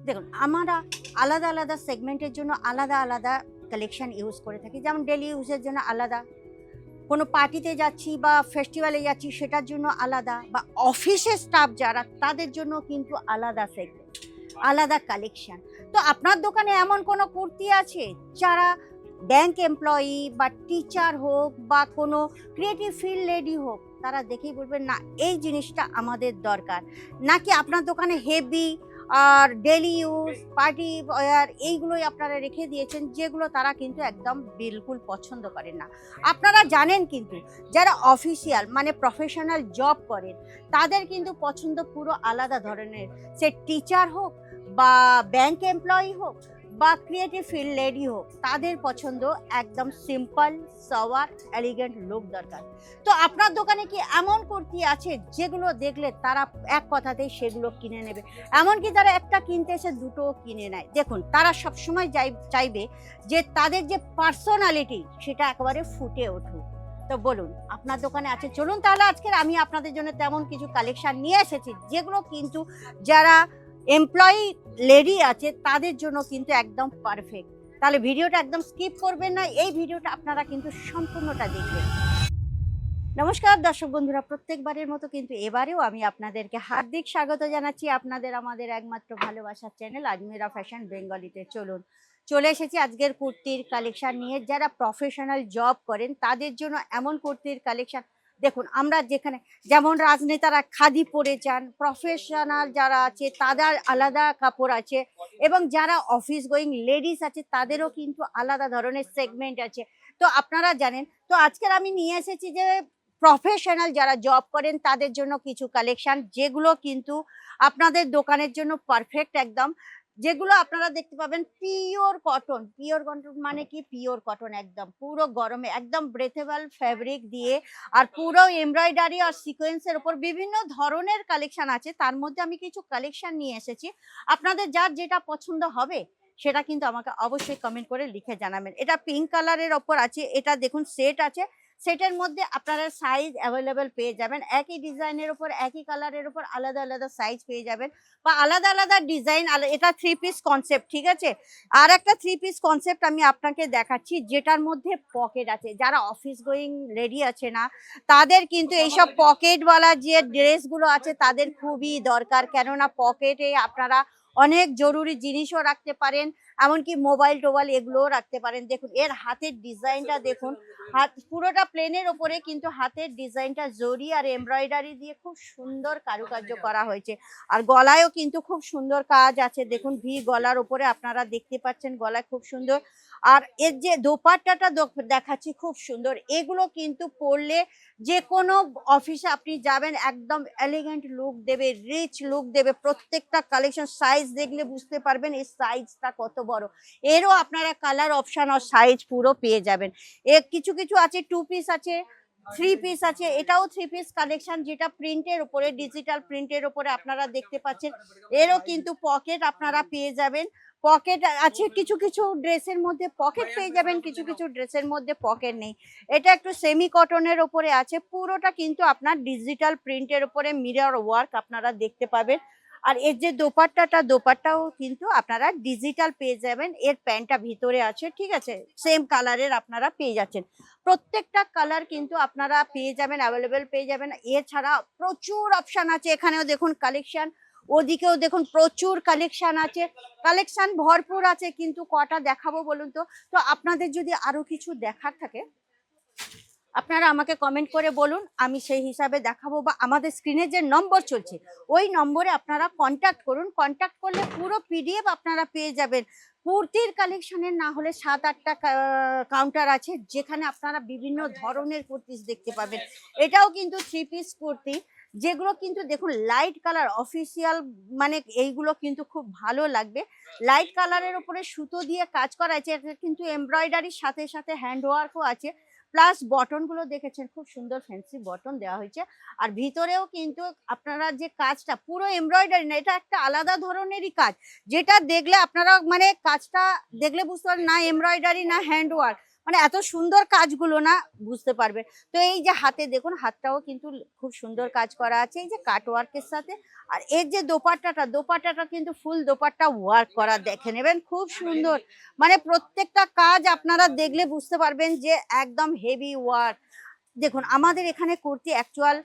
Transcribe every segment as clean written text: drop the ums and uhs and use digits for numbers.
দেখুন আমরা আলাদা আলাদা সেগমেন্টের জন্য আলাদা আলাদা কালেকশন ইউজ করে থাকি। যেমন ডেলি ইউজের জন্য আলাদা, কোনো পার্টিতে যাচ্ছি বা ফেস্টিভ্যালে যাচ্ছি সেটার জন্য আলাদা, বা অফিসের স্টাফ যারা তাদের জন্য কিন্তু আলাদা সেগমেন্ট, আলাদা কালেকশন। তো আপনার দোকানে এমন কোনো কুর্তি আছে যারা ব্যাংক এমপ্লয়ি বা টিচার হোক বা কোনো ক্রিয়েটিভ ফিল্ড লেডি হোক, তারা দেখেই বলবেন না এই জিনিসটা আমাদের দরকার? নাকি আপনার দোকানে হেভি আর ডেলি ইউজ পার্টি ওয়্যার এইগুলোই আপনারা রেখে দিয়েছেন, যেগুলো তারা কিন্তু একদম বিলকুল পছন্দ করেন না? আপনারা জানেন কিন্তু যারা অফিসিয়াল মানে প্রফেশনাল জব করেন তাদের কিন্তু পছন্দ পুরো আলাদা ধরনের। সে টিচার হোক বা ব্যাংক এমপ্লয়ি হোক বা ক্রিয়েটিভ ফিল্ড লেডি হোক, তাদের পছন্দ একদম সিম্পল, সওয়ার, এলিগেন্ট লুক দরকার। তো আপনার দোকানে কি এমন কুর্তি আছে যেগুলো দেখলে তারা এক কথাতেই সেগুলো কিনে নেবে? এমনকি তারা একটা কিনতে এসে দুটো কিনে নেয়। দেখুন, তারা সবসময় চাইবে যে তাদের যে পার্সোনালিটি সেটা একেবারে ফুটে উঠুক। তো বলুন, আপনার দোকানে আছে? চলুন তাহলে আজকের আমি আপনাদের জন্য তেমন কিছু কালেকশন নিয়ে এসেছি যেগুলো কিন্তু যারা এমপ্লয়ি লেডি আছে তাদের জন্য কিন্তু একদম পারফেক্ট। তাহলে ভিডিওটা একদম স্কিপ করবেন না, এই ভিডিওটা আপনারা কিন্তু সম্পূর্ণটা দেখবেন। নমস্কার দর্শক বন্ধুরা, প্রত্যেকবারের মতো কিন্তু এবারেও আমি আপনাদেরকে হার্দিক স্বাগত জানাচ্ছি আপনাদের আমাদের একমাত্র ভালোবাসার চ্যানেল আজমিরা ফ্যাশন বেঙ্গলিতে। চলে এসেছি আজকের কুর্তির কালেকশন নিয়ে। যারা প্রফেশনাল জব করেন তাদের জন্য এমন কুর্তির কালেকশন। দেখুন, আমরা যেখানে যেমন রাজনেতারা খাদি পরে যান, প্রফেশনাল যারা আছে তাদের আলাদা কাপড় আছে, এবং যারা অফিস গোয়িং লেডিস আছে তাদেরও কিন্তু আলাদা ধরনের সেগমেন্ট আছে। তো আপনারা জানেন, তো আজকের আমি নিয়ে এসেছি যে প্রফেশনাল যারা জব করেন তাদের জন্য কিছু কালেকশন যেগুলো কিন্তু আপনাদের দোকানের জন্য পারফেক্ট একদম। যেগুলো আপনারা দেখতে পাবেন পিওর কটন। পিওর কটন মানে কি? পিওর কটন একদম পুরো গরমে একদম ব্রেথেবল ফ্যাব্রিক দিয়ে, আর পুরো এমব্রয়ডারি আর সিকোয়েন্সের উপর বিভিন্ন ধরনের কালেকশন আছে। তার মধ্যে আমি কিছু কালেকশন নিয়ে এসেছি। আপনাদের যার যেটা পছন্দ হবে সেটা কিন্তু আমাকে অবশ্যই কমেন্ট করে লিখে জানাবেন। এটা পিঙ্ক কালারের ওপর আছে, এটা দেখুন সেট আছে। সেটের মধ্যে আপনারা সাইজ অ্যাভেলেবেল পেয়ে যাবেন। একই ডিজাইনের উপর একই কালারের উপর আলাদা আলাদা সাইজ পেয়ে যাবেন, বা আলাদা আলাদা ডিজাইন। এটা থ্রি পিস কনসেপ্ট, ঠিক আছে? আর একটা থ্রি পিস কনসেপ্ট আমি আপনাকে দেখাচ্ছি যেটার মধ্যে পকেট আছে। যারা অফিস গোয়িং লেডি আছে না, তাদের কিন্তু এইসব পকেটওয়ালা যে ড্রেসগুলো আছে তাদের খুবই দরকার। কেননা পকেটে আপনারা অনেক জরুরি জিনিসও রাখতে পারেন, এমনকি মোবাইল টোবাইল এগুলোও রাখতে পারেন। দেখুন এর হাতের ডিজাইনটা দেখুন, হাত পুরোটা প্লেনের ওপরে কিন্তু হাতের ডিজাইনটা জরি আর এমব্রয়ডারি দিয়ে খুব সুন্দর কারুকার্য করা হয়েছে। আর গলায়ও কিন্তু খুব সুন্দর কাজ আছে। দেখুন ভি গলার ওপরে আপনারা দেখতে পাচ্ছেন, গলায় খুব সুন্দর। আর এর যে দোপাট্টাটা দেখাচ্ছি খুব সুন্দর। এগুলো কিন্তু পরলে যে কোনো অফিসে আপনি যাবেন একদম এলিগেন্ট লুক দেবে, রিচ লুক দেবে। প্রত্যেকটা কালেকশন সাইজ দেখলে বুঝতে পারবেন এই সাইজটা কত বড়। এরও আপনারা কালার অপশন আর সাইজ পুরো পেয়ে যাবেন। এর কিছু কিছু আছে টু পিস আছে, থ্রি পিস আছে। এটাও থ্রি পিস কালেকশন যেটা প্রিন্টের উপরে, ডিজিটাল প্রিন্টের উপরে আপনারা দেখতে পাচ্ছেন। এরও কিন্তু পকেট আপনারা পেয়ে যাবেন। পকেট আছে, কিছু কিছু ড্রেসের মধ্যে পকেট পেয়ে যাবেন, কিছু কিছু ড্রেসের মধ্যে পকেট নেই। এটা একটু সেমি কটনের উপরে আছে, পুরোটা কিন্তু আপনার ডিজিটাল প্রিন্টের উপরে মিরর ওয়ার্ক আপনারা দেখতে পাবেন। আর এর যে দোপাট্টাও কিন্তু আপনারা ডিজিটাল পেয়ে যাবেন। এর প্যান্টটা ভিতরে আছে, ঠিক আছে, সেম কালারের আপনারা পেয়ে যাচ্ছেন। প্রত্যেকটা কালার কিন্তু আপনারা পেয়ে যাবেন, অ্যাভেলেবেল পেয়ে যাবেন। এছাড়া প্রচুর অপশন আছে। এখানেও দেখুন কালেকশন, ওদিকেও দেখুন প্রচুর কালেকশন আছে। কালেকশন ভরপুর আছে, কিন্তু কটা দেখাবো বলুন তো? তো আপনাদের যদি আরো কিছু দেখার থাকে আপনারা আমাকে কমেন্ট করে বলুন, আমি সেই হিসাবে দেখাবো। বা আমাদের স্ক্রিনে যে নম্বর চলছে ওই নম্বরে আপনারা কন্ট্যাক্ট করুন। কন্ট্যাক্ট করলে পুরো পিডিএফ আপনারা পেয়ে যাবেন। কুর্তির কালেকশনের না হলে 7-8টা কাউন্টার আছে যেখানে আপনারা বিভিন্ন ধরনের কুর্তিস দেখতে পাবেন। এটাও কিন্তু থ্রি পিস কুর্তি, যেগুলো কিন্তু দেখুন লাইট কালার অফিসিয়াল, মানে এইগুলো কিন্তু খুব ভালো লাগবে। লাইট কালারের উপরে সুতো দিয়ে কাজ করা আছে। এটা কিন্তু এমব্রয়ডারির সাথে সাথে হ্যান্ড ওয়ার্কও আছে। প্লাস বটন গুলো দেখেছেন, খুব সুন্দর ফ্যান্সি বটন দেওয়া হয়েছে। আর ভিতরেও কিন্তু আপনারা যে কাজটা পুরো এমব্রয়ডারি না, এটা একটা আলাদা ধরনেরই কাজ, যেটা দেখলে আপনারা মানে কাজটা দেখলে বুঝতে পারেন না এমব্রয়ডারি না হ্যান্ড ওয়ার্ক। মানে এত সুন্দর কাজগুলো না বুঝতে পারবে। তো এই যে হাতে দেখুন, হাতটাও কিন্তু খুব সুন্দর কাজ করা আছে এই যে কাট ওয়ার্কের সাথে। আর এর যে দোপাট্টাটা কিন্তু ফুল দোপাট্টা ওয়ার্ক করা, দেখে নেবেন খুব সুন্দর। মানে প্রত্যেকটা কাজ আপনারা দেখলে বুঝতে পারবেন যে একদম হেভি ওয়ার্ক। দেখুন আমাদের এখানে কুর্তি অ্যাকচুয়াল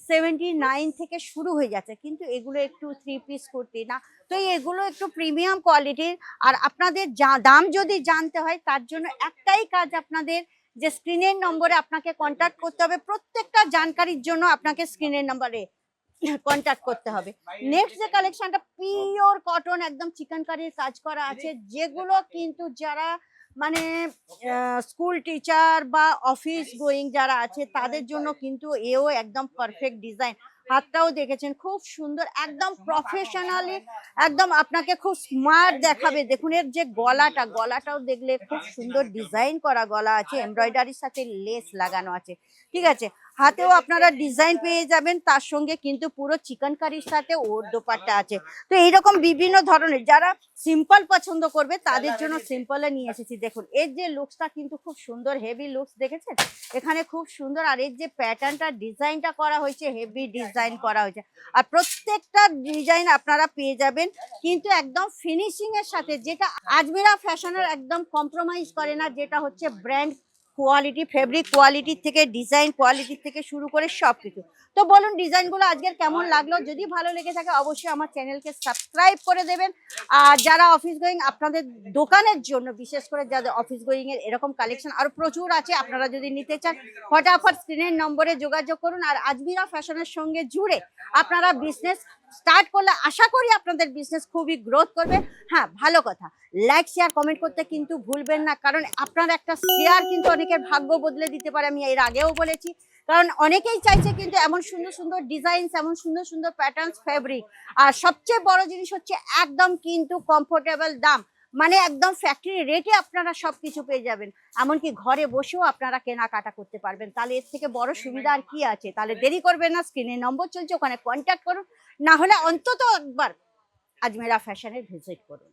79 থেকে শুরু হয়ে যাচ্ছে, কিন্তু এগুলো একটু 3 পিস কুর্তি না, তো এগুলো একটু প্রিমিয়াম কোয়ালিটির। আর আপনাদের দাম যদি জানতে হয় তার জন্য একটাই কাজ, আপনাদের যে স্ক্রিনের নম্বরে আপনাকে কন্ট্যাক্ট করতে হবে, প্রত্যেকটা জানকারির জন্য আপনাকে স্ক্রিনের নম্বরে কন্ট্যাক্ট করতে হবে। নেক্সট যে কালেকশনটা পিওর কটন, একদম চিকেনকারির কাজ করা আছে, যেগুলো কিন্তু যারা মানে স্কুল টিচার বা অফিস গোয়িং যারা আছে তাদের জন্য কিন্তু এও একদম পারফেক্ট ডিজাইন। হাতটাও দেখেছেন খুব সুন্দর, একদম প্রফেশনালি, একদম আপনাকে খুব স্মার্ট দেখাবে। দেখুন এর যে গলাটাও দেখলে খুব সুন্দর ডিজাইন করা গলা আছে, এমব্রয়ডারির সাথে লেস লাগানো আছে, ঠিক আছে। হাতেও আপনারা ডিজাইন পেয়ে যাবেন, তার সঙ্গে কিন্তু পুরো চিকেনকারির সাথে ওর দোপাট্টা আছে। তো এইরকম বিভিন্ন ধরনের, যারা সিম্পল পছন্দ করবে তাদের জন্য সিম্পলে নিয়ে এসেছি। দেখুন এর যে লুকসটা কিন্তু খুব সুন্দর, হেভি লুকস দেখেছেন এখানে খুব সুন্দর। আর এর যে প্যাটার্নটা ডিজাইনটা করা হয়েছে, হেভি ডিজাইন করা হয়েছে। আর প্রত্যেকটা ডিজাইন আপনারা পেয়ে যাবেন কিন্তু একদম ফিনিশিং এর সাথে, যেটা আজমিরা ফ্যাশনের একদম কম্প্রোমাইজ করে না, যেটা হচ্ছে ব্র্যান্ড কোয়ালিটি, ফেব্রিক কোয়ালিটির থেকে ডিজাইন কোয়ালিটির থেকে শুরু করে সবকিছু। তো বলুন ডিজাইনগুলো আজকের কেমন লাগলো, যদি ভালো লেগে থাকে অবশ্যই আমার চ্যানেলকে সাবস্ক্রাইব করে দেবেন। আর যারা অফিস গোয়িং, আপনাদের দোকানের জন্য বিশেষ করে যাদের অফিস গোয়িং এর এরকম কালেকশন আরো প্রচুর আছে, আপনারা যদি নিতে চান ফটাফট স্ক্রিনের নম্বরে যোগাযোগ করুন। আর আজমিরা ফ্যাশনের সঙ্গে জুড়ে আপনারা বিজনেস স্টার্ট করলে আশা করি আপনাদের বিজনেস খুবই গ্রোথ করবে। হ্যাঁ ভালো কথা, লাইক শেয়ার কমেন্ট করতে কিন্তু ভুলবেন না, কারণ আপনার একটা শেয়ার কিন্তু অনেকের ভাগ্য বদলে দিতে পারে, আমি এর আগেও বলেছি। কারণ অনেকেই চাইছে কিন্তু এমন সুন্দর সুন্দর ডিজাইন, এমন সুন্দর সুন্দর প্যাটার্নস, ফেব্রিক। আর সবচেয়ে বড় জিনিস হচ্ছে একদম কিন্তু কমফোর্টেবল দাম, মানে একদম ফ্যাক্টরি রেটে আপনারা সবকিছু পেয়ে যাবেন, এমনকি ঘরে বসেও আপনারা কেনাকাটা করতে পারবেন। তাহলে এর থেকে বড় সুবিধা আর কি আছে? তাহলে দেরি করবেন না, স্ক্রিনে নম্বর চলছে ওখানে কন্ট্যাক্ট করুন, না হলে অন্তত একবার আজমেরা ফ্যাশনে ভিজিট করুন।